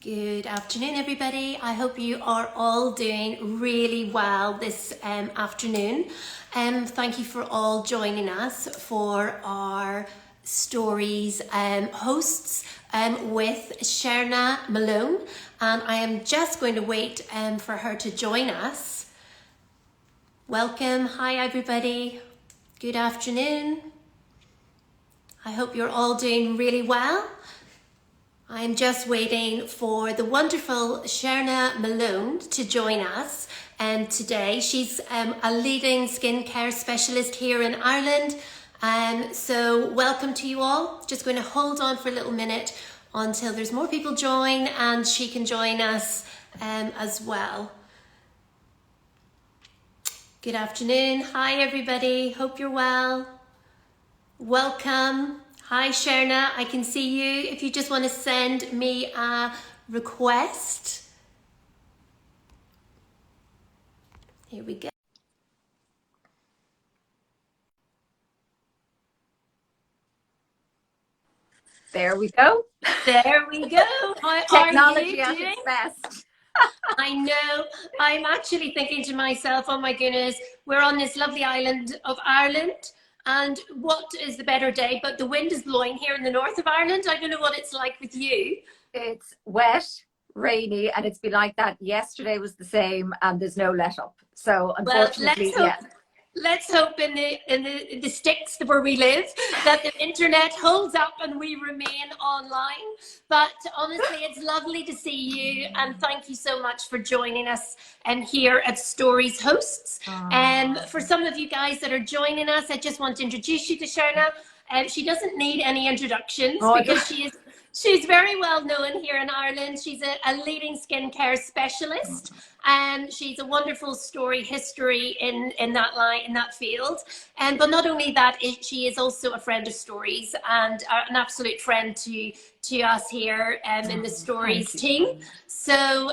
Good afternoon, everybody. I hope you are all doing really well this afternoon. Thank you for all joining us for our stories hosts with Sherna Malone. And I am just going to wait for her to join us. Welcome. Hi, everybody. Good afternoon. I hope you're all doing really well. I'm just waiting for the wonderful Sherna Malone to join us today. She's a leading skincare specialist here in Ireland. So welcome to you all. Just going to hold on for a little minute until there's more people join and she can join us as well. Good afternoon. Hi, everybody. Hope you're well. Welcome. Hi, Sherna. I can see you. If you just want to send me a request. Here we go. There we go. There we go. How Technology are at you doing? its best. I know. I'm actually thinking to myself, oh my goodness, we're on this lovely island of Ireland. And what is the better day? But the wind is blowing here in the north of Ireland. I don't know what it's like with you. It's wet, rainy, and it's been like that. Yesterday was the same, and there's no let up. So unfortunately, Let's hope in the sticks where we live that the internet holds up and we remain online. But honestly, it's lovely to see you, and thank you so much for joining us here at Stories Hosts. For some of you guys that are joining us, I just want to introduce you to Sherna. She doesn't need any introductions because she's very well known here in Ireland. She's a leading skincare specialist, and she's a wonderful story history in that field. But not only that, she is also a friend of stories and an absolute friend to us here in the stories team. So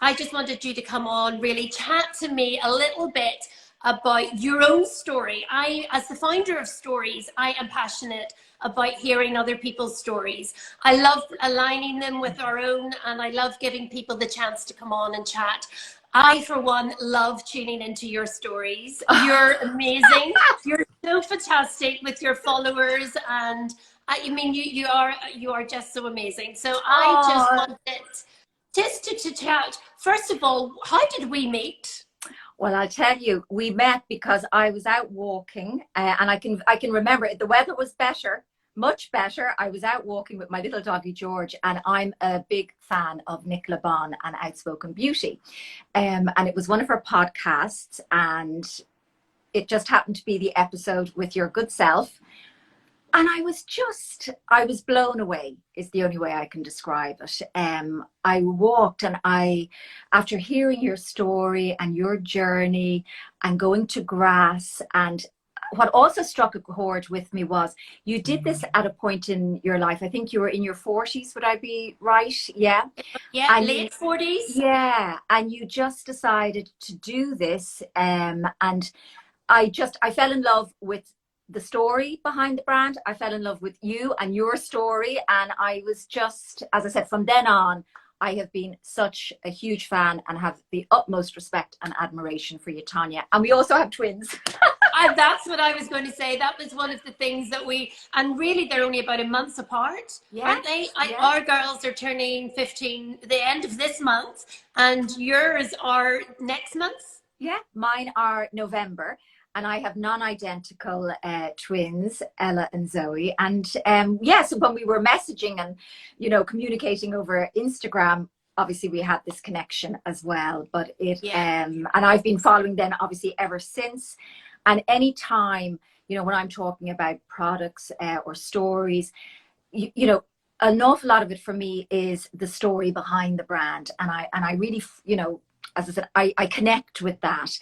I just wanted you to come on, really chat to me a little bit about your own story. As the founder of Stories, I am passionate about hearing other people's stories. I love aligning them with our own, and I love giving people the chance to come on and chat. I, for one, love tuning into your stories. You're amazing. You're so fantastic with your followers, and I mean, you are just so amazing. So I just wanted to chat. First of all, how did we meet? Well, I'll tell you, we met because I was out walking, and I can remember it. The weather was better, much better. I was out walking with my little doggy George, and I'm a big fan of Nicola Bon and Outspoken Beauty, and it was one of her podcasts, and it just happened to be the episode with your good self. And I was blown away, is the only way I can describe it. I walked, and after hearing your story and your journey and going to grass, and what also struck a chord with me was you did this at a point in your life. I think you were in your 40s, would I be right? Yeah. Yeah, and late 40s. Yeah. And you just decided to do this. And I fell in love with the story behind the brand. I fell in love with you and your story, and I was just, as I said, from then on I have been such a huge fan and have the utmost respect and admiration for you, Tonya. And we also have twins. That's what I was going to say. That was one of the things that and really they're only about a month apart, aren't they? Our girls are turning 15 the end of this month, and yours are next month. Yeah, mine are November. And I have non-identical twins, Ella and Zoe. And so when we were messaging and, communicating over Instagram, obviously we had this connection as well. But and I've been following them obviously ever since. And anytime, when I'm talking about products or stories, an awful lot of it for me is the story behind the brand. And I really, as I said, I connect with that.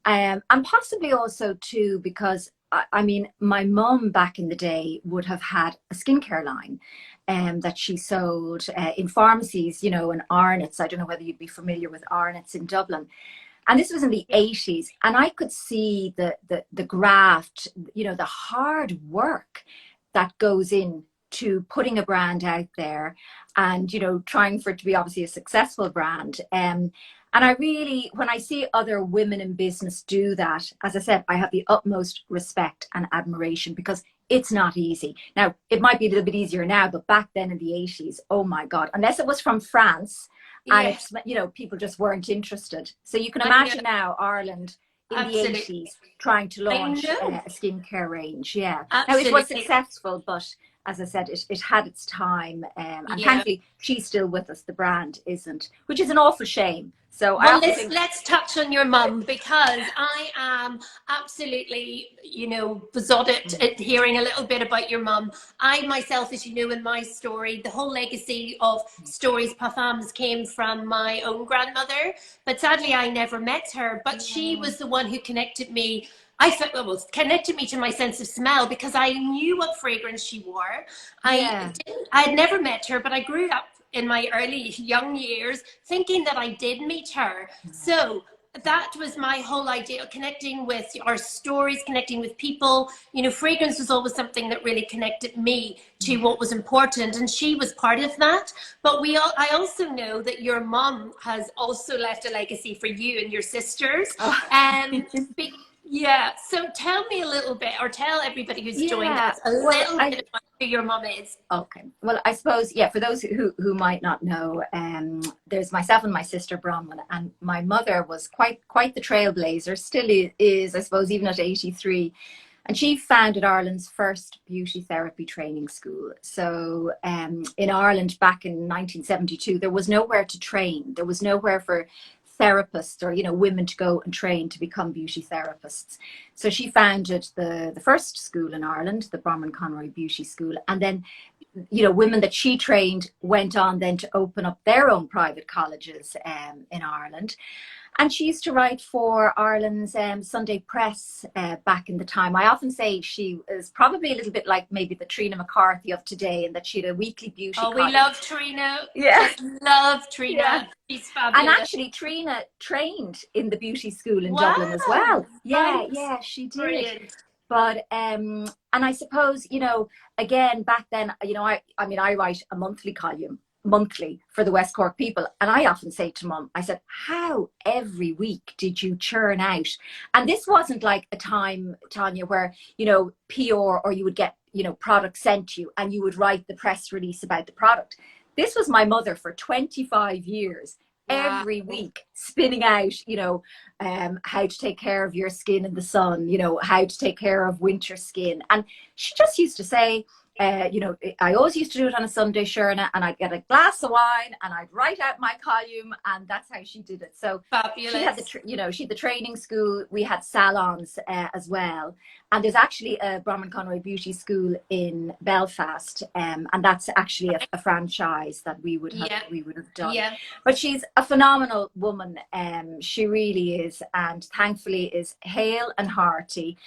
And possibly also too, because I mean, my mum back in the day would have had a skincare line that she sold in pharmacies, in Arnott's. I don't know whether you'd be familiar with Arnott's in Dublin. And this was in the 80s. And I could see the graft, the hard work that goes in to putting a brand out there and, you know, trying for it to be obviously a successful brand. And I really, when I see other women in business do that, as I said, I have the utmost respect and admiration, because it's not easy. Now, it might be a little bit easier now, but back then in the 80s, oh my God, unless it was from France, and it's, you know, people just weren't interested. So you can imagine now Ireland in Absolutely. the 80s trying to launch a skincare range. Yeah. Absolutely. Now, it was successful, but as I said, it had its time. And thankfully, she's still with us. The brand isn't, which is an awful shame. So well, let's touch on your mum, because I am absolutely, you know, besotted at hearing a little bit about your mum. I myself, as you know, in my story, the whole legacy of Stories Parfums came from my own grandmother, but sadly I never met her, but she was the one who connected me. I felt, well, connected me to my sense of smell, because I knew what fragrance she wore. I had never met her, but I grew up in my early young years thinking that I did meet her. So that was my whole idea, connecting with our stories, connecting with people. You know, fragrance was always something that really connected me to what was important, and she was part of that. But I also know that your mom has also left a legacy for you and your sisters. Yeah, so tell me a little bit, or tell everybody who's joined us a little bit about who your mum is. Okay, well, I suppose, for those who might not know, there's myself and my sister Bronwyn, and my mother was quite the trailblazer, still is, I suppose, even at 83. And she founded Ireland's first beauty therapy training school. So in Ireland back in 1972, there was nowhere to train. There was nowhere for therapists or, you know, women to go and train to become beauty therapists. So she founded the first school in Ireland, the Bronwyn Conroy Beauty School. And then, you know, women that she trained went on then to open up their own private colleges in Ireland. And she used to write for Ireland's Sunday Press back in the time. I often say she is probably a little bit like maybe the Trina McCarthy of today, in that she had a weekly beauty column. We love Trina. Just love Trina. Yeah. She's fabulous. And actually, Trina trained in the beauty school in Dublin as well. Yeah, she did. Brilliant. But and I suppose, you know, again, back then, you know, I mean, I write a monthly column, monthly, for the West Cork People, and I often say to Mum, I said, how every week did you churn out? And this wasn't like a time, Tonya, where, you know, PR, or you would get, you know, product sent to you and you would write the press release about the product. This was my mother for 25 years, every week, spinning out, you know, how to take care of your skin in the sun, you know, how to take care of winter skin. And she just used to say, you know, I always used to do it on a Sunday, Sherna, and I'd get a glass of wine and I'd write out my column, and that's how she did it. So fabulous. She had you know, she had the training school. We had salons as well, and there's actually a Bronwyn Conroy Beauty School in Belfast, and that's actually a franchise that we would have done. Yeah. But she's a phenomenal woman. She really is, and thankfully is hale and hearty.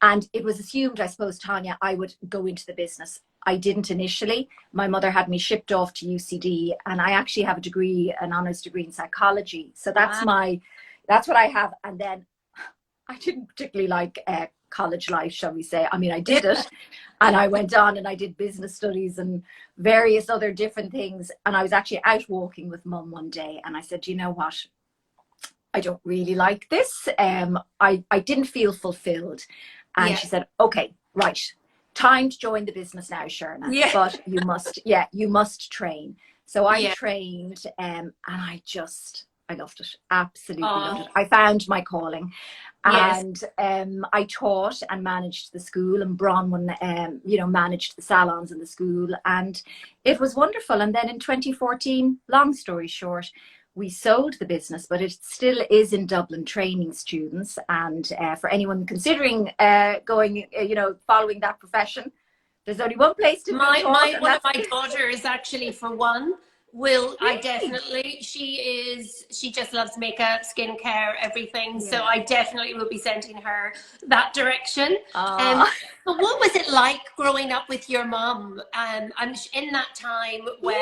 And it was assumed, I suppose, Tonya, I would go into the business. I didn't initially. My mother had me shipped off to UCD, and I actually have a degree, an honours degree in psychology. So that's what I have. And then I didn't particularly like college life, shall we say. I mean, I did it, and I went on and I did business studies and various other different things. And I was actually out walking with Mum one day, and I said, you know what? I don't really like this. I didn't feel fulfilled. And she said, okay, right, time to join the business now, Sherna. But you must train. So I trained, and I loved it. Absolutely loved it. I found my calling. And I taught and managed the school, and Bronwyn, you know, managed the salons in the school, and it was wonderful. And then in 2014, long story short, we sold the business, but it still is in Dublin training students. And for anyone considering going, you know, following that profession, there's only one place to one of my daughters actually, for one, I definitely, she just loves makeup, skincare, everything. So I definitely will be sending her that direction. But what was it like growing up with your mum? I'm in that time when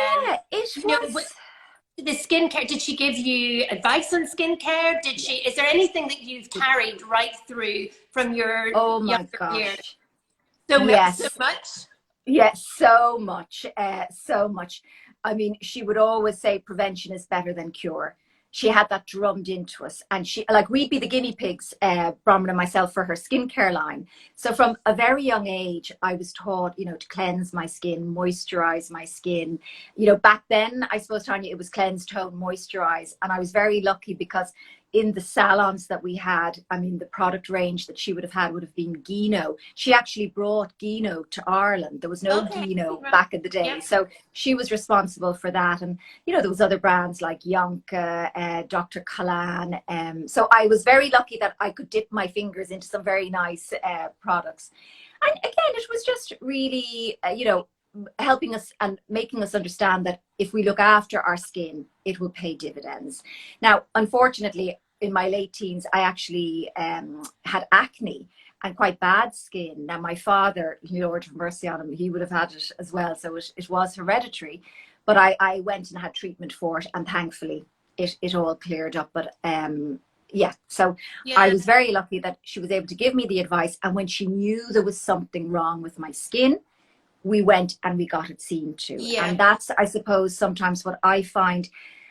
it was. The skincare, did she give you advice on skincare? Is there anything that you've carried right through from your younger years? So much. Yes, so much, so much. I mean, she would always say prevention is better than cure. She had that drummed into us, and she like we'd be the guinea pigs, Bronwyn and myself, for her skincare line. So from a very young age, I was taught, to cleanse my skin, moisturize my skin. Back then, I suppose, Tonya, it was cleanse, tone, moisturize, and I was very lucky because in the salons that we had, I mean, the product range that she would have had would have been Gino. She actually brought Gino to Ireland. There was no Okay. Gino Right. back in the day. Yeah. So she was responsible for that. And, there was other brands like Yonka, Dr. Kalan. So I was very lucky that I could dip my fingers into some very nice products. And again, it was just really, helping us and making us understand that if we look after our skin, it will pay dividends. Now, unfortunately, in my late teens, I actually had acne and quite bad skin. Now, my father, Lord have mercy on him, he would have had it as well. So it was hereditary. But I went and had treatment for it, and thankfully it all cleared up. But yeah, so I Yeah. was very lucky that she was able to give me the advice. And when she knew there was something wrong with my skin, we went and we got it seen to. Yeah. And that's, I suppose, sometimes what I find.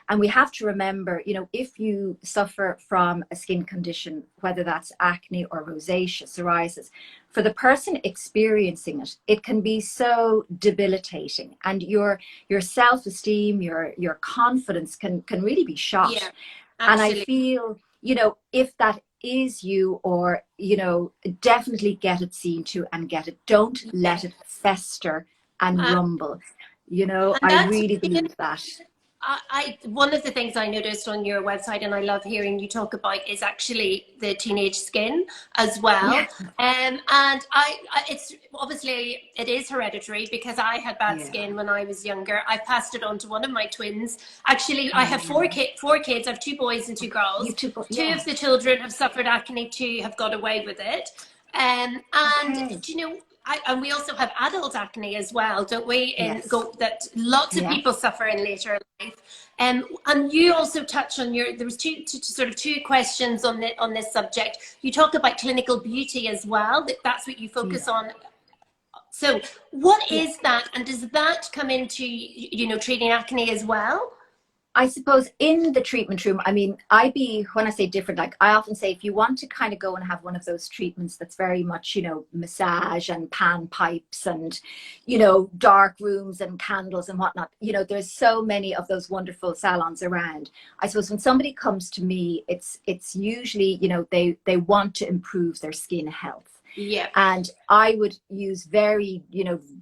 And we have to remember, if you suffer from a skin condition, whether that's acne or rosacea, psoriasis, for the person experiencing it, it can be so debilitating, and your self-esteem, your confidence can really be shot. Yeah. And I Absolutely. feel, if that is you, or, definitely get it seen to and get it. Don't Yeah. let it fester and Uh, rumble. and I that's really believe that. one of the things I noticed on your website, and I love hearing you talk about, is actually the teenage skin as well. Yeah. And it's obviously it is hereditary because I had bad Yeah. skin when I was younger. I passed it on to one of my twins. Actually, I have Mm. four kids. I have two boys and two You girls. too. Two Yeah. of the children have suffered acne. Two have got away with it. And Okay. do you know, and we also have adult acne as well, don't we? And Yes. go that lots of Yeah. people suffer in later life. And you also touch on there was two questions on this subject. You talk about clinical beauty as well. That's what you focus Yeah. on. So, what Yeah. is that, and does that come into treating acne as well? I suppose in the treatment room, I mean, when I say different, like I often say, if you want to kind of go and have one of those treatments that's very much, massage and pan pipes and, dark rooms and candles and whatnot, there's so many of those wonderful salons around. I suppose when somebody comes to me, it's usually, they want to improve their skin health. Yeah. And I would use very,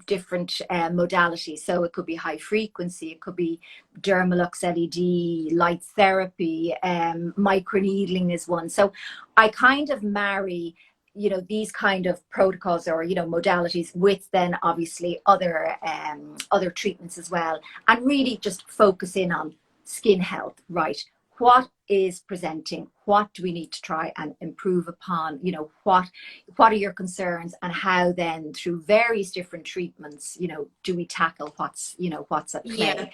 different modalities. So it could be high frequency, it could be Dermalux LED, light therapy, microneedling is one. So I kind of marry, these kind of protocols or, modalities with then obviously other treatments as well. And really just focus in on skin health, right? What is presenting? What do we need to try and improve upon? What are your concerns, and how then through various different treatments, do we tackle what's at play? Yeah.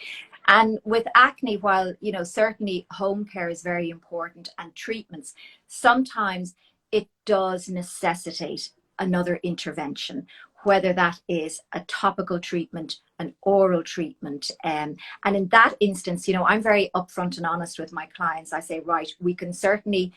And with acne, while, certainly home care is very important and treatments, sometimes it does necessitate another intervention, whether that is a topical treatment, an oral treatment. And in that instance, I'm very upfront and honest with my clients. I say, right, we can certainly,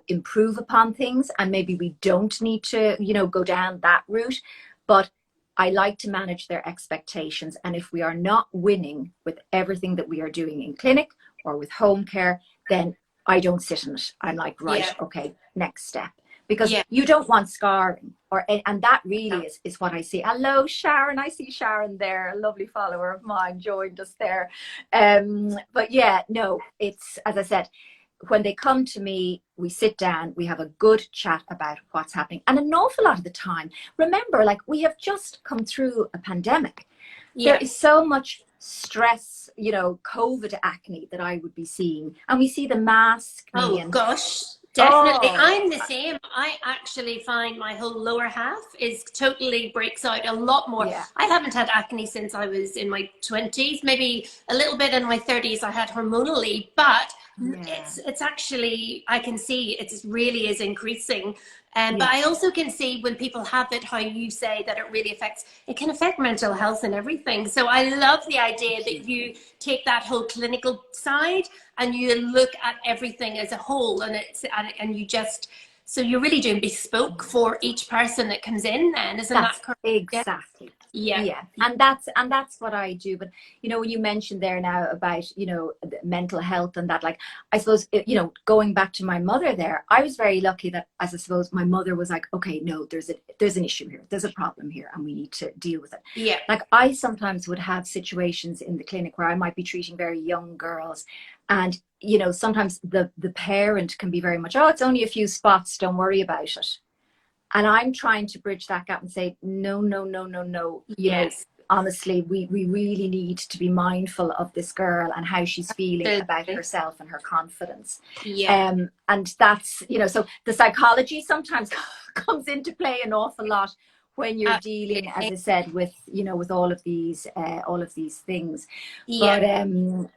improve upon things, and maybe we don't need to, go down that route. But I like to manage their expectations. And if we are not winning with everything that we are doing in clinic or with home care, then I don't sit in it. I'm like, right, Yeah. okay, next step. Because Yeah. you don't want scarring, and that really is what I see. Hello, Sharon. I see Sharon there, a lovely follower of mine joined us there. But yeah, no, it's, as I said, when they come to me, we sit down, we have a good chat about what's happening. And an awful lot of the time, remember, like, we have just come through a pandemic. Yeah. There is so much stress, COVID acne that I would be seeing. And we see the mask. Oh And gosh, definitely. oh, I'm the same. I actually find my whole lower half is totally breaks out a lot more. yeah. I haven't had acne since I was in my 20s, maybe a little bit in my 30s. I had hormonally, but Yeah. it's actually, I can see it really is increasing But I also can see when people have it, how you say that it really affects, it can affect mental health and everything. So I love the idea that you take that whole clinical side and you look at everything as a whole, and you just, so you're really doing bespoke for each person that comes in then, isn't that correct? Exactly. Yeah. And that's what I do. But, you know, when you mentioned there now about, you know, the mental health and that, like, I suppose, you know, going back to my mother there, I was very lucky that, as I suppose, my mother was like, okay, no, there's an issue here. There's a problem here and we need to deal with it. Yeah. Like, I sometimes would have situations in the clinic where I might be treating very young girls, and, you know, sometimes the parent can be very much, oh, it's only a few spots, don't worry about it. And I'm trying to bridge that gap and say, no. You know, honestly, we really need to be mindful of this girl and how she's feeling about herself and her confidence. And that's, you know, so the psychology sometimes comes into play an awful lot when you're dealing, as I said, with, you know, with all of these things. But Amazing.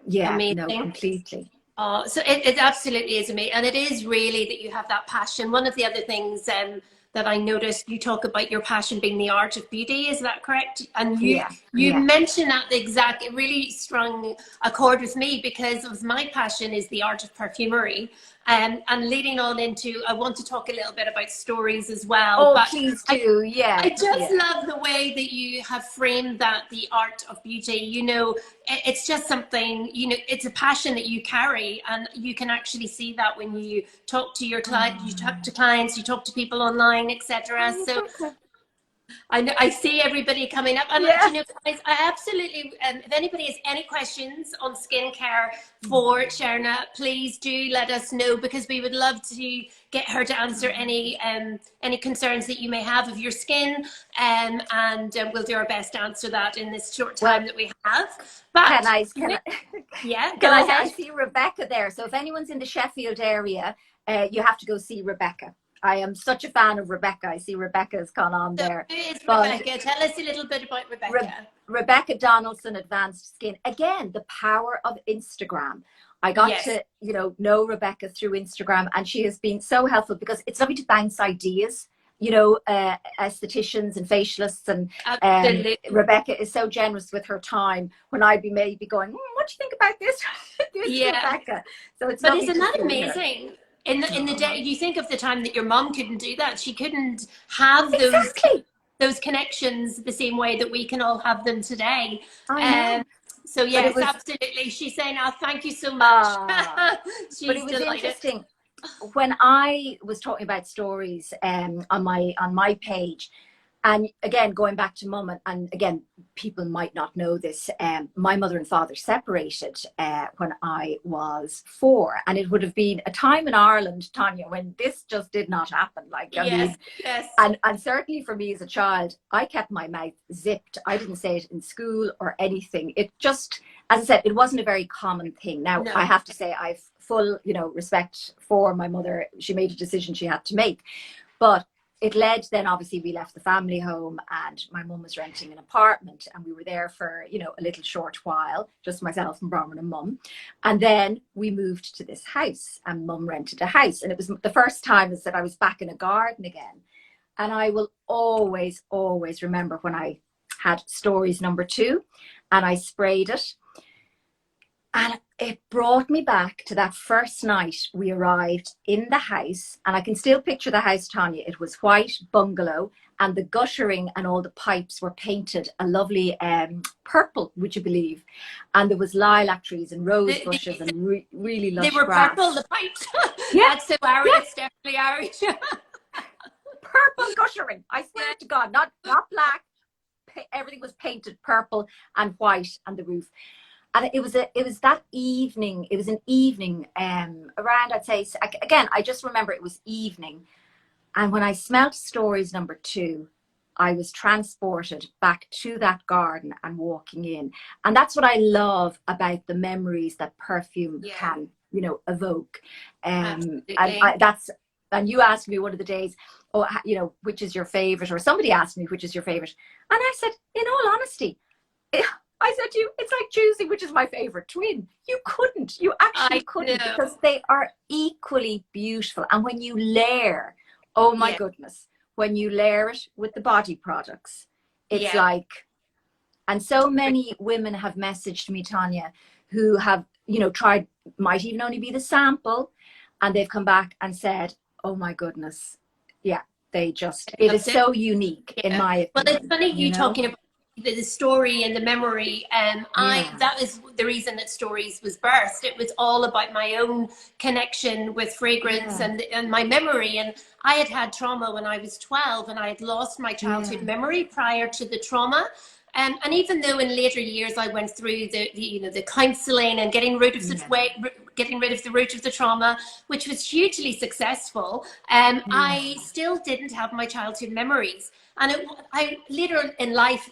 no, completely. So it absolutely is amazing. And it is really that you have that passion. One of the other things that I noticed, you talk about your passion being the art of beauty. Is that correct? And you mentioned that it really strung a chord with me, because it was my passion is the art of perfumery. And leading on into, I want to talk a little bit about stories as well. Oh, but please do. I just love the way that you have framed that, the art of beauty. You know, it's just something, you know, it's a passion that you carry, and you can actually see that when you talk to your clients, you talk to clients, you talk to people online, etc. So I know, I see everybody coming up, and you know, guys, I absolutely, if anybody has any questions on skincare for Sherna, please do let us know, because we would love to get her to answer any concerns that you may have of your skin, and we'll do our best to answer that in this short time that we have. But can I go ahead. I see Rebecca there, so if anyone's in the Sheffield area, you have to go see Rebecca. I am such a fan of Rebecca. I see Rebecca's gone on there. Who is Rebecca? Tell us a little bit about Rebecca. Rebecca Donaldson, Advanced Skin. Again, the power of Instagram. I got to, you know Rebecca through Instagram, and she has been so helpful, because it's lovely to bounce ideas, you know, estheticians and facialists, and Rebecca is so generous with her time when I'd be maybe going, what do you think about this? Rebecca. So it's, but isn't that amazing? In the day, you think of the time that your mom couldn't do that. She couldn't have those connections the same way that we can all have them today. So yes, absolutely. She's saying, "Oh, thank you so much." She's but it was delighted. Interesting when I was talking about stories on my page. And again, going back to mum, and again, people might not know this, my mother and father separated when I was 4. And it would have been a time in Ireland, Tonya, when this just did not happen. Like, I mean, and certainly for me as a child, I kept my mouth zipped. I didn't say it in school or anything. It just, as I said, it wasn't a very common thing. Now, I have to say, I've full, you know, respect for my mother. She made a decision she had to make. But it led, then obviously we left the family home, and my mum was renting an apartment, and we were there for, you know, a little short while, just myself and Bronwyn and mum. And then we moved to this house, and mum rented a house. And it was the first time that I was back in a garden again. And I will always, always remember when I had stories number 2 and I sprayed it. And it brought me back to that first night we arrived in the house. And I can still picture the house, Tonya. It was white bungalow, and the guttering and all the pipes were painted a lovely purple, would you believe? And there was lilac trees and rose bushes and really lush grass. They were purple, the pipes. That's so Irish. It's definitely Irish. Purple guttering. I swear to God, not black. Everything was painted purple and white, and the roof. And it was that evening. It was an evening around, I'd say, again, I just remember it was evening. And when I smelt stories number 2, I was transported back to that garden and walking in. And that's what I love about the memories that perfume can, you know, evoke. And you asked me one of the days, oh, you know, which is your favorite? Or somebody asked me, which is your favorite? And I said, in all honesty, I said to you, it's like choosing which is my favorite twin. You couldn't. You actually couldn't, because they are equally beautiful. And when you layer Oh my Yeah. goodness. When you layer it with the body products, it's Yeah. like, and so many women have messaged me, Tonya, who have, you know, tried, might even only be the sample, and they've come back and said, oh my goodness. Yeah, they just, it is Loved it. so unique, in Yeah. my Well, it's opinion, funny you you know? talking about the story and the memory. Yeah. That is the reason that Stories was birthed. It was all about my own connection with fragrance Yeah. and my memory. And I had had trauma when I was 12, and I had lost my childhood Yeah. memory prior to the trauma. And even though in later years I went through the counselling and getting rid of getting rid of the root of the trauma, which was hugely successful, I still didn't have my childhood memories. And I later in life,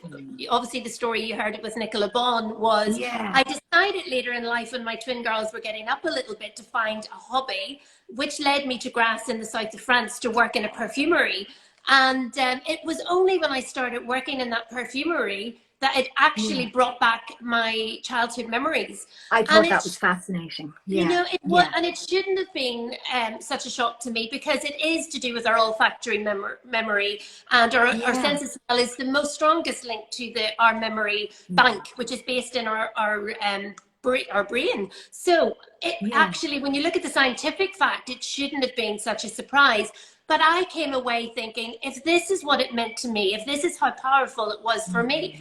obviously the story you heard it with Nicola Bon was, Yeah. I decided later in life when my twin girls were getting up a little bit to find a hobby, which led me to Grasse in the south of France to work in a perfumery. And it was only when I started working in that perfumery that it actually brought back my childhood memories. I And thought that was fascinating. you Yeah. know, it was, Yeah. and it shouldn't have been such a shock to me, because it is to do with our olfactory memory, and our Yeah. sense of smell is the most strongest link to our memory bank, which is based in our brain. So it actually, when you look at the scientific fact, it shouldn't have been such a surprise. But I came away thinking, if this is what it meant to me, if this is how powerful it was for me,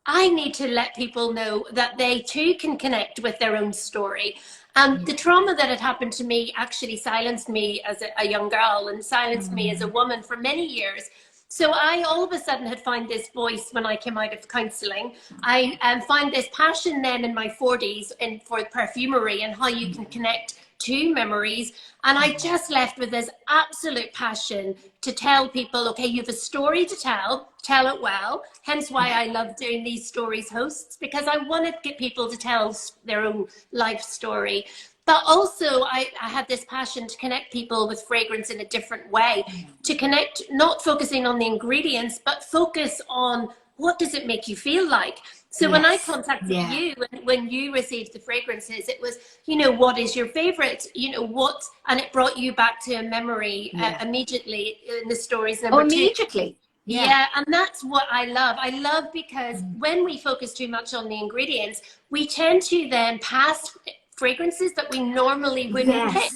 I need to let people know that they too can connect with their own story. And the trauma that had happened to me actually silenced me as a young girl, and silenced me as a woman for many years. So I all of a sudden had found this voice when I came out of counselling. I found this passion then in my 40s for perfumery and how you can connect to memories. And I just left with this absolute passion to tell people, okay, you have a story to tell it well. Hence why I love doing these stories hosts, because I want to get people to tell their own life story. But also I had this passion to connect people with fragrance in a different way, to connect, not focusing on the ingredients, but focus on what does it make you feel like. So when I contacted you, when you received the fragrances, it was, you know, what is your favorite? You know, what, and it brought you back to a memory immediately in the stories number 2. Immediately. Yeah, and that's what I love. I love because when we focus too much on the ingredients, we tend to then pass fragrances that we normally wouldn't pick.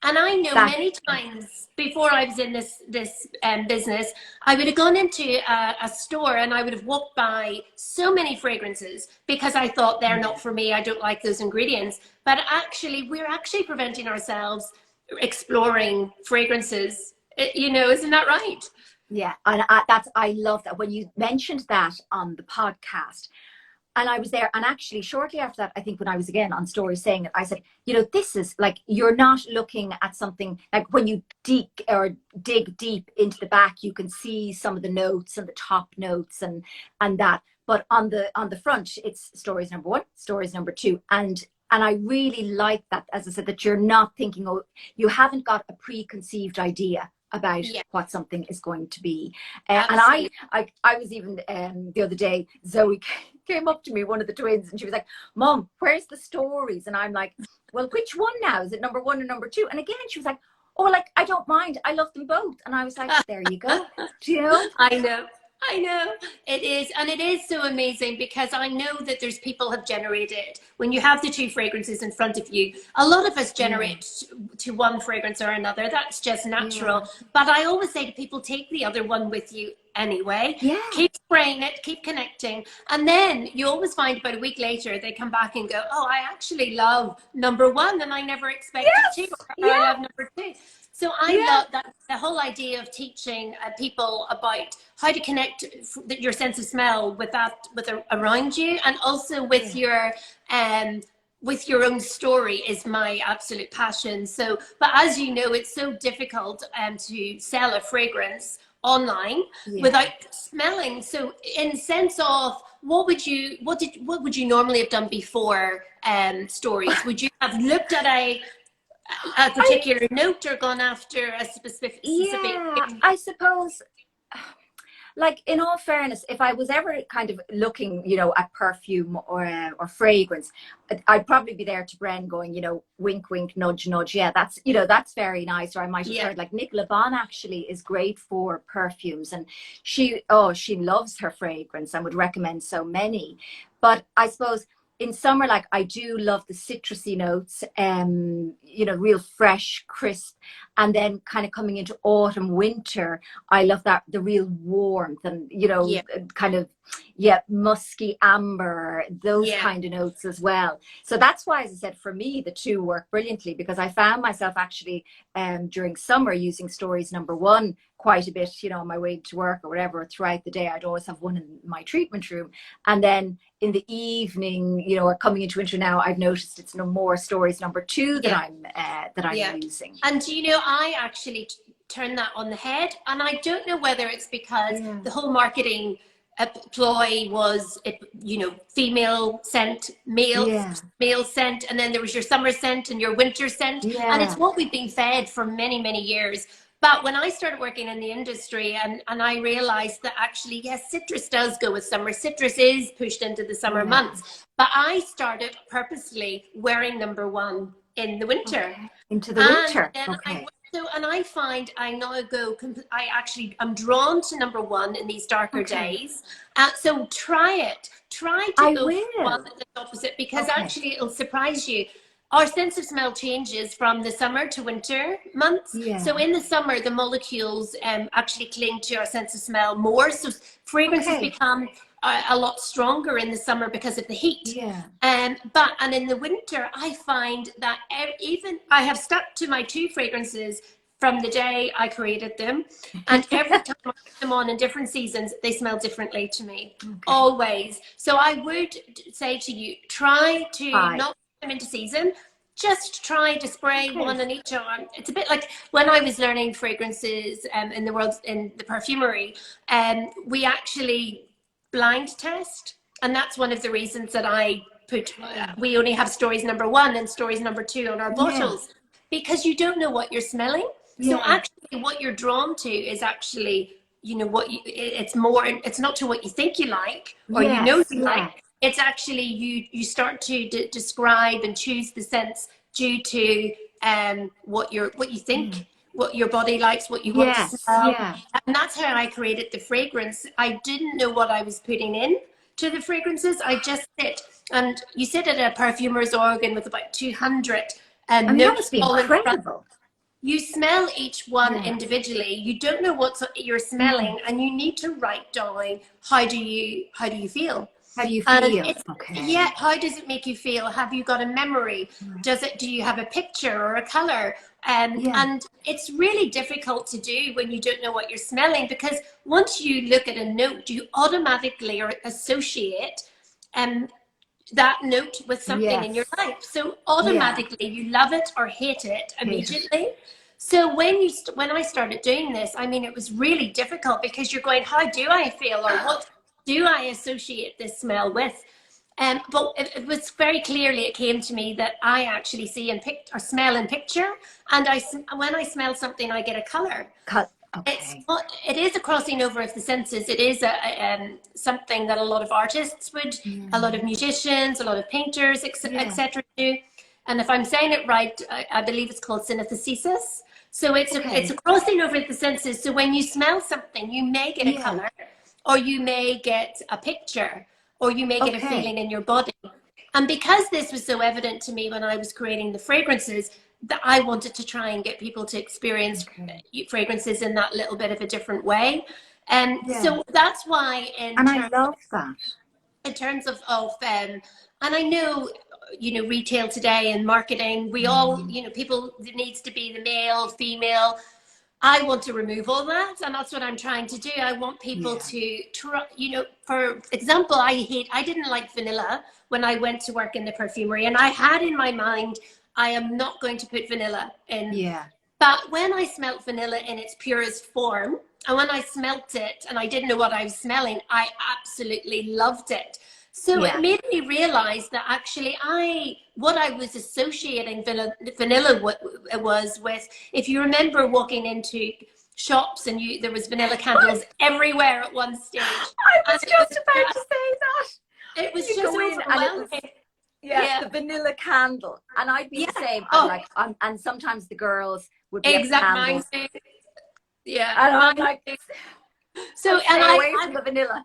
And I know many times before I was in this business, I would have gone into a store and I would have walked by so many fragrances because I thought they're not for me. I don't like those ingredients. But actually, we're actually preventing ourselves exploring fragrances. You know, isn't that right? Yeah, and I love that when you mentioned that on the podcast. And I was there, and actually shortly after that, I think when I was again on Story saying it, I said, you know, this is like, you're not looking at something like when you dig deep into the back, you can see some of the notes and the top notes and that. But on the front, it's stories number 1, stories number 2, and I really like that, as I said, that you're not thinking, oh, you haven't got a preconceived idea about what something is going to be. And I was even the other day, Zoe came up to me, one of the twins, and she was like, Mom, where's the stories? And I'm like, well, which one now? Is it number 1 or number 2? And again, she was like, oh, like, I don't mind. I love them both. And I was like, there you go. Do you know? I know it is, and it is so amazing because I know that there's people have generated, when you have the 2 fragrances in front of you, a lot of us generate to one fragrance or another. That's just natural. But I always say to people, take the other one with you anyway. Keep spraying it, keep connecting, and then you always find about a week later they come back and go, oh, I actually love number 1 and I never expected to, or I love number 2. So I love that, the whole idea of teaching people about how to connect your sense of smell with around you, and also with your own story is my absolute passion. So, but as you know, it's so difficult to sell a fragrance online without smelling. So in sense of what would you normally have done before stories? Would you have looked at a particular note or gone after a specific I suppose like, in all fairness, if I was ever kind of looking, you know, at perfume or fragrance, I'd probably be there to Bren going, you know, wink, wink, nudge, nudge. Yeah, that's, you know, that's very nice. Or I might have heard, like, Nicola Bon actually is great for perfumes, and she loves her fragrance and would recommend so many. But I suppose in summer, like, I do love the citrusy notes, you know, real fresh, crisp. And then kind of coming into autumn, winter, I love that, the real warmth and, you know, kind of, musky amber, those kind of notes as well. So that's why, as I said, for me, the two work brilliantly, because I found myself actually during summer using Stories Number One quite a bit, you know, on my way to work or whatever. Throughout the day, I'd always have one in my treatment room. And then in the evening, you know, or coming into winter now, I've noticed it's no more Stories Number Two that I'm using. And you know, I actually turn that on the head, and I don't know whether it's because the whole marketing ploy was, you know, female scent, male scent, and then there was your summer scent and your winter scent, and it's what we've been fed for many, many years. But when I started working in the industry, and I realized that actually, yes, citrus does go with summer. Citrus is pushed into the summer months. But I started purposely wearing Number One in the winter. Into the winter. And I find I now I'm drawn to Number One in these darker days. So try it. Try to go for one that's opposite, because actually it'll surprise you. Our sense of smell changes from the summer to winter months. So in the summer, the molecules actually cling to our sense of smell more. So fragrances become a lot stronger in the summer because of the heat. And in the winter, I find that even I have stuck to my two fragrances from the day I created them, and every time I put them on in different seasons, they smell differently to me, always. So I would say to you, try to not put them into season. Just try to spray one on each arm. It's a bit like when I was learning fragrances in the perfumery, we actually blind test, and that's one of the reasons that I put we only have Stories Number One and Stories Number Two on our bottles, because you don't know what you're smelling. So actually what you're drawn to is actually, you know, it's not to what you think you like or you know you like. It's actually you start to describe and choose the scents due to what you think, what your body likes, what you want to smell. And that's how I created the fragrance. I didn't know what I was putting in to the fragrances. I just sit, and you sit at a perfumer's organ with about 200 notes all in front. You smell each one individually. You don't know what you're smelling, and you need to write down how do you feel. How do you feel? Yeah, how does it make you feel? Have you got a memory? Do you have a picture or a color? And it's really difficult to do when you don't know what you're smelling, because once you look at a note, you automatically associate that note with something in your life. So automatically you love it or hate it immediately. So when I started doing this, I mean, it was really difficult, because you're going, how do I feel, or what do I associate this smell with? But it was very clearly, it came to me that I actually see or smell in picture, and when I smell something, I get a color. It is a crossing over of the senses. It is something that a lot of artists would, a lot of musicians, a lot of painters, etc. do. And if I'm saying it right, I believe it's called synesthesis. So it's a crossing over the senses. So when you smell something, you may get a color, or you may get a picture, or you may get a feeling in your body. And because this was so evident to me when I was creating the fragrances, that I wanted to try and get people to experience fragrances in that little bit of a different way. So that's why I love that. In terms of and I know, you know, retail today and marketing, we all, you know, people, it needs to be the male, female. I want to remove all that, and that's what I'm trying to do. I want people to try, you know, for example, I didn't like vanilla when I went to work in the perfumery, and I had in my mind, I am not going to put vanilla in. But when I smelt vanilla in its purest form, and when I smelt it and I didn't know what I was smelling, I absolutely loved it. So it made me realize that actually what I was associating vanilla was with, if you remember walking into shops, and there was vanilla candles everywhere at one stage. I was just about to say that. It was You just go in overwhelming. the vanilla candle, and I'd be the same. And sometimes the girls would be at the candles. Yeah, and I'm like, so and away from the vanilla.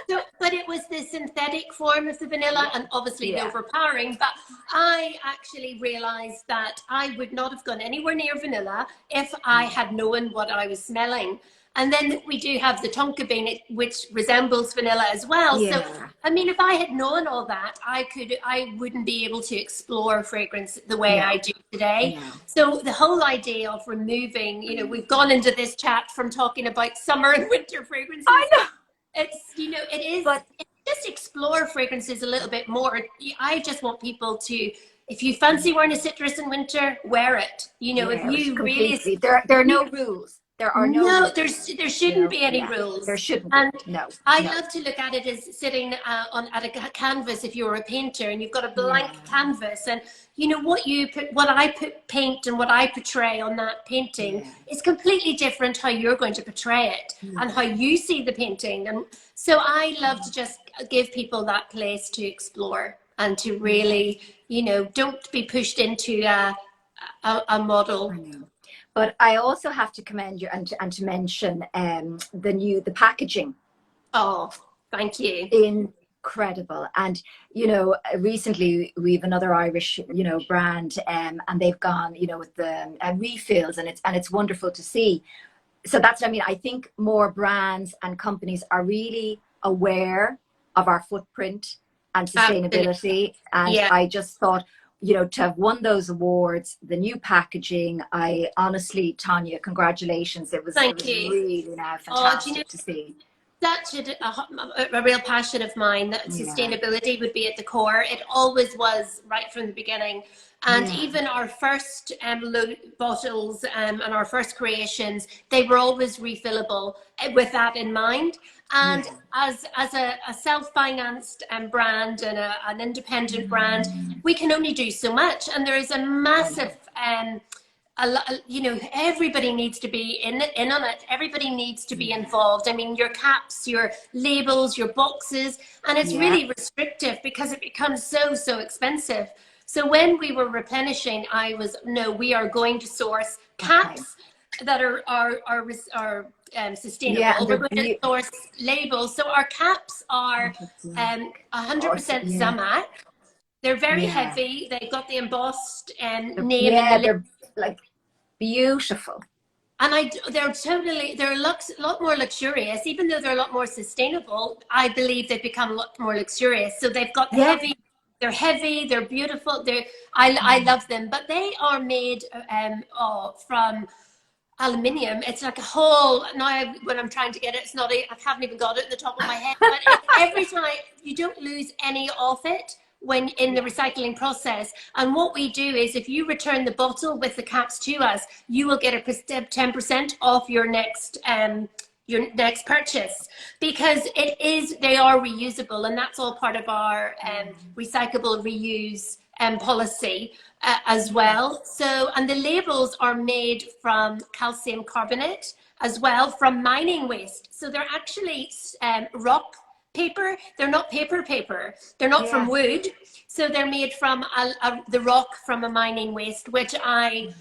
So, but it was the synthetic form of the vanilla, and obviously overpowering. But I actually realized that I would not have gone anywhere near vanilla if I had known what I was smelling. And then we do have the tonka bean, which resembles vanilla as well. So, I mean, if I had known all that, I wouldn't be able to explore fragrance the way I do today. So the whole idea of removing, you know, we've gone into this chat from talking about summer and winter fragrances. I know. It's, you know, it is, but just explore fragrances a little bit more. I just want people to, if you fancy wearing a citrus in winter, wear it. You know, if you really, there are no rules. There are no rules. there shouldn't be any rules. There shouldn't. And I love to look at it as sitting at a canvas. If you're a painter and you've got a blank canvas, and you know what I paint and what I portray on that painting is completely different how you're going to portray it and how you see the painting. And so I love to just give people that place to explore and to really, you know, don't be pushed into a model. But I also have to commend you and to mention the packaging. Oh, thank you. Incredible. And, you know, recently we have another Irish, you know, brand and they've gone, you know, with the refills, and it's wonderful to see. So that's what I mean. I think more brands and companies are really aware of our footprint and sustainability. And I just thought, you know, to have won those awards, the new packaging, I honestly, Tonya, congratulations. It was really fantastic to see. Such a real passion of mine that sustainability would be at the core. It always was right from the beginning. And even our first bottles and our first creations, they were always refillable with that in mind. And as a self-financed brand and an independent brand, we can only do so much. And there is a massive, you know, everybody needs to be in on it. Everybody needs to be involved. I mean, your caps, your labels, your boxes, and it's really restrictive because it becomes so expensive. So when we were replenishing, we are going to source caps that are sustainable. We're going to source labels. So our caps are 100% Zamak. They're very heavy. They've got the embossed name. They're like beautiful. And they're a lot more luxurious, even though they're a lot more sustainable. I believe they've become a lot more luxurious. So they've got heavy. They're heavy, they're beautiful, I love them, but they are made from aluminium. It's like a whole, now when I'm trying to get it, I haven't even got it at the top of my head, but every time you don't lose any of it when in the recycling process. And what we do is if you return the bottle with the caps to us, you will get a 10% off your next purchase, because they are reusable, and that's all part of our recyclable reuse policy as well. So, and the labels are made from calcium carbonate as well, from mining waste. So they're actually rock paper. They're not paper. They're not from wood. So they're made from the rock from a mining waste, which I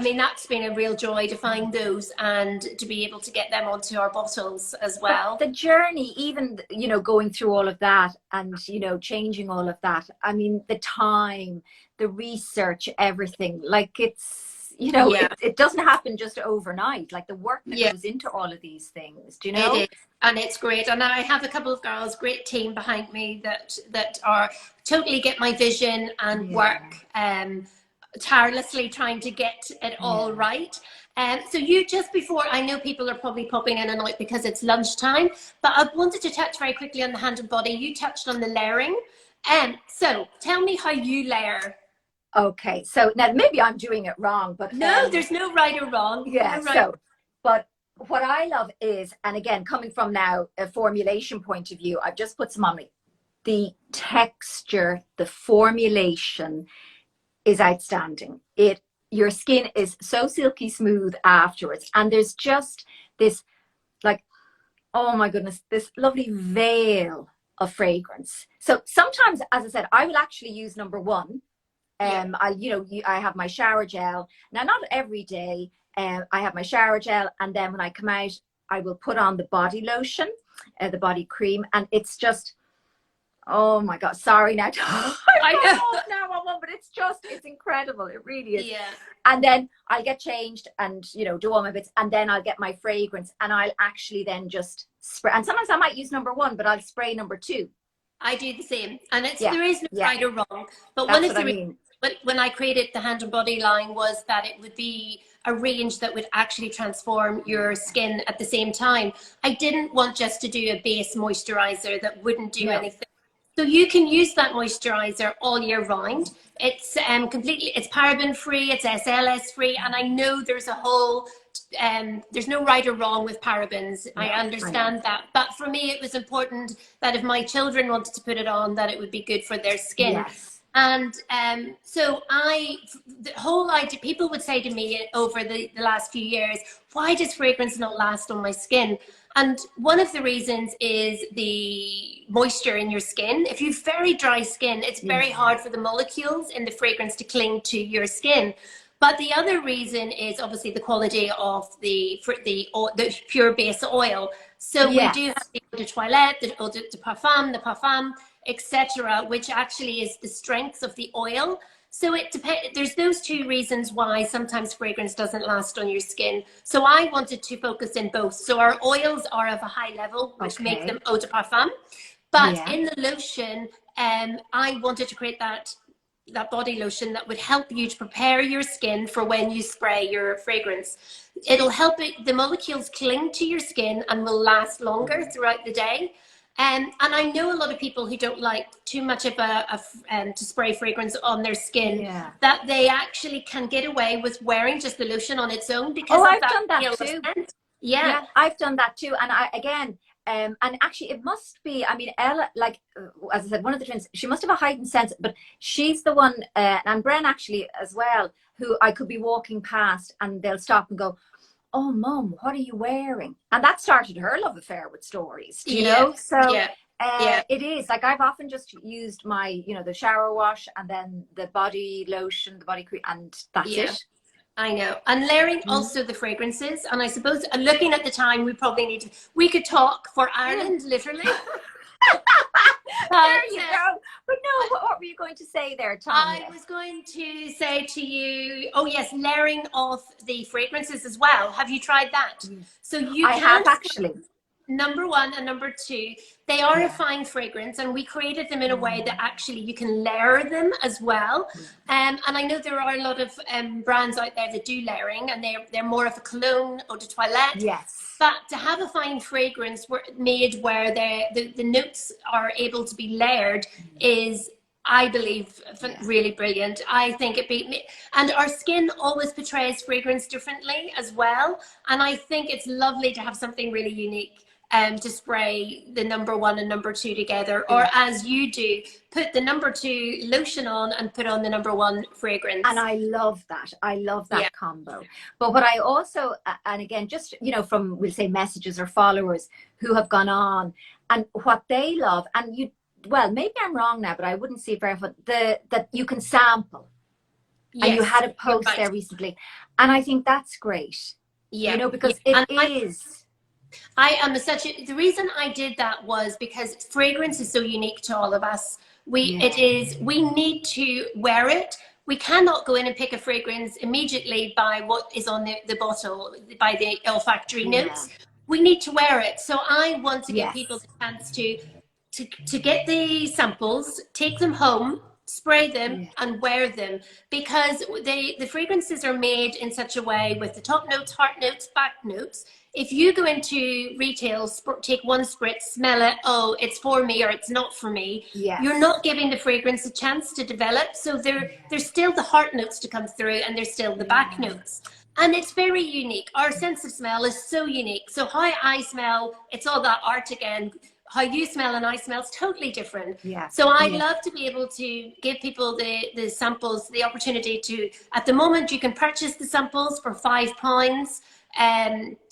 mean, that's been a real joy to find those and to be able to get them onto our bottles as well. But the journey, even, you know, going through all of that and, you know, changing all of that. I mean, the time, the research, everything, like it's, you know, it doesn't happen just overnight. Like the work that goes into all of these things, do you know? It is, and it's great. And I have a couple of girls, great team behind me that are totally get my vision and work tirelessly trying to get it all right. So you, just before, I know people are probably popping in and out because it's lunchtime, but I wanted to touch very quickly on the hand and body. You touched on the layering. So tell me how you layer. Okay, so now maybe I'm doing it wrong, but no, there's no right or wrong. Yeah, but what I love is, and again, coming from now a formulation point of view, I've just put some on me. The texture, the formulation is outstanding. It your skin is so silky smooth afterwards. And there's just this, like, oh my goodness, this lovely veil of fragrance. So sometimes, as I said, I will actually use number one. I have my shower gel. Now, not every day. I have my shower gel, and then when I come out, I will put on the body lotion, the body cream, and it's just, oh my God, sorry now. I know. Now, but it's incredible. It really is. Yeah. And then I'll get changed and, do all my bits, and then I'll get my fragrance, and I'll actually then just spray. And sometimes I might use number one, but I'll spray number two. I do the same, and there is no right or wrong. But That's one of the what I mean. when I created the Hand and Body line was that it would be a range that would actually transform your skin at the same time. I didn't want just to do a base moisturizer that wouldn't do anything. So you can use that moisturizer all year round. It's it's paraben free, it's SLS free, and I know there's a whole there's no right or wrong with parabens. I understand that, but for me it was important that if my children wanted to put it on, that it would be good for their skin. Yes. And so the whole idea, people would say to me over the last few years, why does fragrance not last on my skin? And one of the reasons is the moisture in your skin. If you've very dry skin, it's very hard for the molecules in the fragrance to cling to your skin. But the other reason is obviously the quality of the pure base oil. So we do have the eau de toilette, the eau de parfum, etc., which actually is the strength of the oil. So it depends. There's those two reasons why sometimes fragrance doesn't last on your skin. So I wanted to focus in both. So our oils are of a high level, which make them eau de parfum. But in the lotion, I wanted to create that body lotion that would help you to prepare your skin for when you spray your fragrance. It'll help the molecules cling to your skin and will last longer throughout the day. And I know a lot of people who don't like too much of to spray fragrance on their skin, that they actually can get away with wearing just the lotion on its own because I've done that too. Yeah, I've done that too. And and actually it must be, I mean, Ella, like, as I said, one of the twins, she must have a heightened sense, but she's the one, and Bren actually as well, who I could be walking past and they'll stop and go, oh, Mum, what are you wearing? And that started her love affair with stories, you know? So it is, like, I've often just used my, the shower wash and then the body lotion, the body cream, and that's it. I know. And layering also the fragrances. And I suppose, looking at the time, we could talk for Ireland, literally. There you go. But no, what were you going to say there, Tonya? I was going to say to you, oh yes, layering of the fragrances as well. Have you tried that? So I have actually. Number one and number two, they are a fine fragrance, and we created them in a way that actually you can layer them as well. And I know there are a lot of brands out there that do layering, and they're more of a cologne or de toilette. Yes. But to have a fine fragrance made where the notes are able to be layered is, I believe, really brilliant. I think and our skin always portrays fragrance differently as well. And I think it's lovely to have something really unique. To spray the number one and number two together, or as you do, put the number two lotion on and put on the number one fragrance. And I love that combo. But what I also, and again, just, from, we'll say, messages or followers who have gone on, and what they love, and well, maybe I'm wrong now, but I wouldn't see it very often, that you can sample. Yes, and you had a post there recently. And I think that's great. Yeah. Because it is... the reason I did that was because fragrance is so unique to all of us. We need to wear it. We cannot go in and pick a fragrance immediately by what is on the bottle, by the olfactory notes. We need to wear it. So I want to give people the chance to get the samples, take them home, spray them and wear them, because the fragrances are made in such a way with the top notes, heart notes, back notes. If you go into retail, take one spritz, smell it, oh, it's for me or it's not for me, you're not giving the fragrance a chance to develop. So there's still the heart notes to come through, and there's still the back notes. And it's very unique. Our sense of smell is so unique. So how I smell, it's all that art again. how you smell and I smell is totally different. Yeah. So I'd love to be able to give people the samples, the opportunity to, at the moment, you can purchase the samples for £5,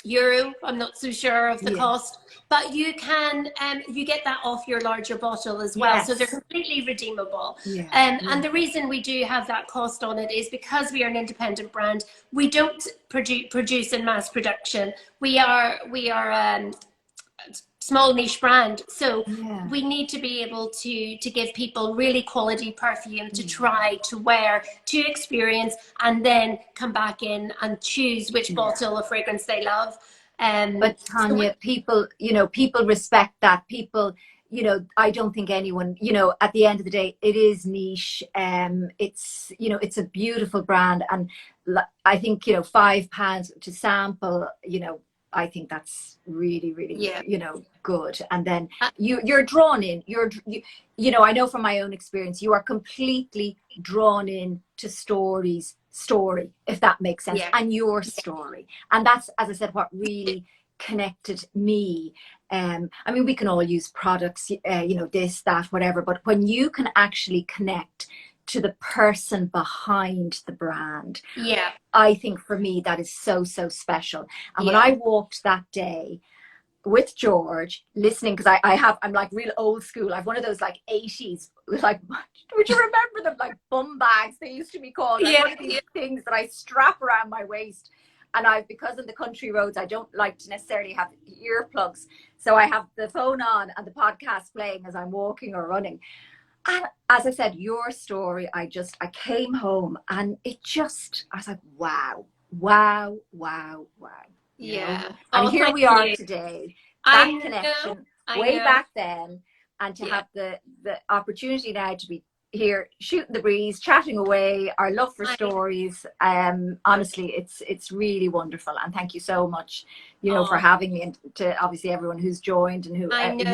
euro. I'm not so sure of the cost, but you can, you get that off your larger bottle as well. So they're completely redeemable. And the reason we do have that cost on it is because we are an independent brand. We don't produce in mass production. We are small niche brand, so we need to be able to give people really quality perfume to try, to wear, to experience, and then come back in and choose which bottle of fragrance they love. But Tonya, people, you know, people respect that. People, you know, I don't think anyone, you know, at the end of the day, it is niche. It's, you know, it's a beautiful brand, and I think, you know, £5 to sample, you know, I think that's really, really, you know, good. And then you're drawn in. You know, I know from my own experience, you are completely drawn in to story, if that makes sense, and your story. And that's, as I said, what really connected me. I mean, we can all use products, you know, this, that, whatever, but when you can actually connect to the person behind the brand, I think for me that is so, so special. And when I walked that day with George, listening, because I'm like real old school. I have one of those like 80s, like, would you remember them, like bum bags they used to be called, like one of these things that I strap around my waist. And because of the country roads, I don't like to necessarily have earplugs, so I have the phone on and the podcast playing as I'm walking or running. And as I said, your story, I came home and I was like, wow. Yeah. And here we are today, that connection way back then, and to have the opportunity now to be here shooting the breeze, chatting away, our love for stories. Honestly, it's really wonderful, and thank you so much, you know, for having me, and to obviously everyone who's joined and who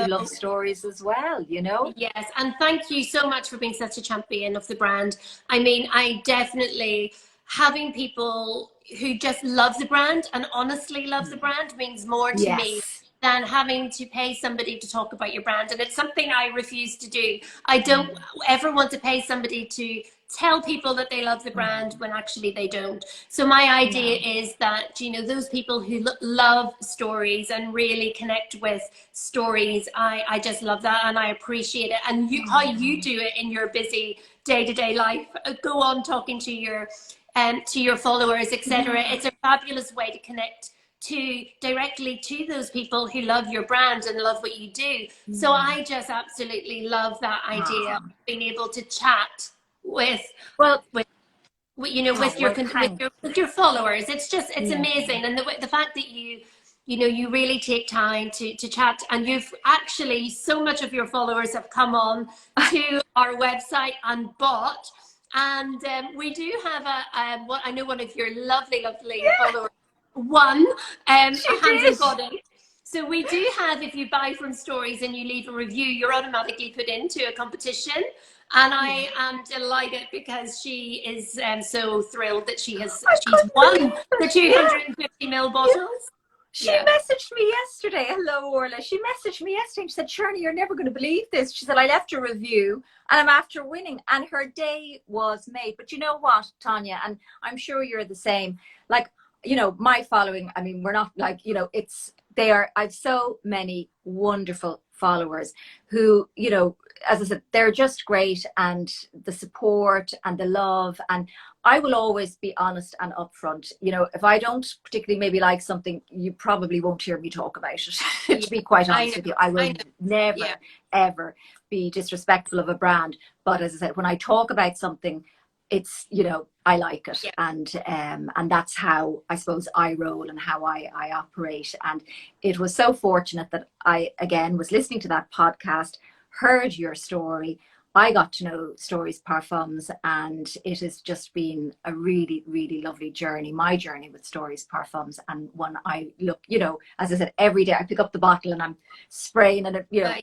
loves stories as well, you know. Yes, and thank you so much for being such a champion of the brand. I mean, I definitely, having people who just love the brand and honestly love the brand means more to me than having to pay somebody to talk about your brand. And it's something I refuse to do. I don't ever want to pay somebody to tell people that they love the brand when actually they don't. So my idea is that, you know, those people who love stories and really connect with stories, I just love that, and I appreciate it. And how you do it in your busy day-to-day life, go on talking to your followers, etc. It's a fabulous way to connect directly to those people who love your brand and love what you do. So I just absolutely love that idea of being able to chat with you know, with your followers. It's amazing. And the fact that you know, you really take time to chat, and you've actually, so much of your followers have come on to our website and bought. And we do have I know one of your lovely followers won Hands and Body. So we do have, if you buy from Stories and you leave a review, you're automatically put into a competition. And I am delighted because she is so thrilled that she's won the 250ml bottles. She messaged me yesterday. Hello, Orla. She messaged me yesterday and she said, Sherna, you're never going to believe this. She said, I left a review and I'm after winning. And her day was made. But you know what, Tonya, and I'm sure you're the same. Like, you know, my following, I mean, we're not like, you know, I've so many wonderful followers who, you know, as I said, they're just great, and the support and the love. And I will always be honest and upfront. You know, if I don't particularly maybe like something, you probably won't hear me talk about it. To be quite honest with you, I will never, ever be disrespectful of a brand. But as I said, when I talk about something, it's, you know, I like it, and that's how I suppose I roll and how I operate. And it was so fortunate that I again was listening to that podcast, heard your story. I got to know Stories Parfums, and it has just been a really, really lovely journey. My journey with Stories Parfums, and one I look, you know, as I said, every day I pick up the bottle and I'm spraying, and you know,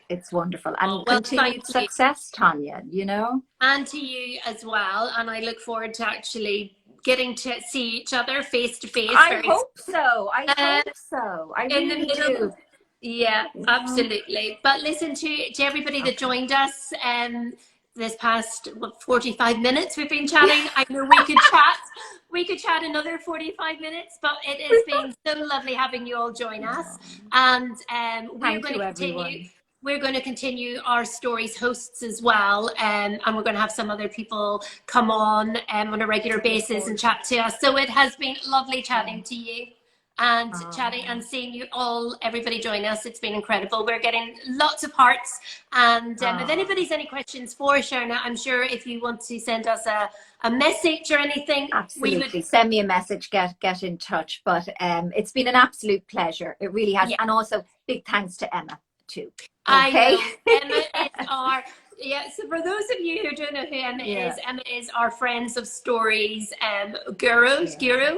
it's wonderful. And continued success, Tonya, you know. And to you as well. And I look forward to actually getting to see each other face to face. I hope so. I hope so. I really do. Yeah, absolutely. But listen to everybody that joined us this past 45 minutes we've been chatting. I know we could chat another 45 minutes, but it has been so lovely having you all join us. And we're going to continue our stories hosts as well, and we're going to have some other people come on a regular basis and chat to us. So it has been lovely chatting to you and chatting and seeing you all, everybody join us. It's been incredible. We're getting lots of hearts, and if anybody's any questions for Sherna, I'm sure if you want to send us a message or anything, absolutely, send me a message, get in touch. But it's been an absolute pleasure, it really has. And also big thanks to Emma too. Okay. Emma is our so for those of you who don't know who Emma is our Friends of Stories guru.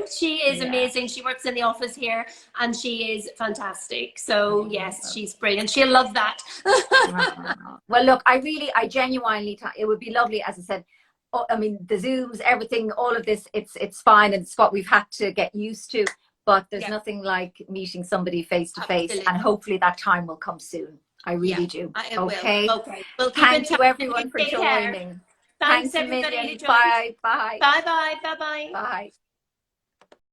She is amazing. She works in the office here and she is fantastic. So yes, she's brilliant. She'll love that. Well, look, I genuinely, it would be lovely, as I said. I mean, the Zooms, everything, all of this, it's fine, and it's what we've had to get used to. But there's nothing like meeting somebody face to face, and hopefully that time will come soon. I really do. Okay. Okay. Well, thank you everyone for joining. Thanks everybody who joined. Bye. Bye. Bye. Bye. Bye. Bye.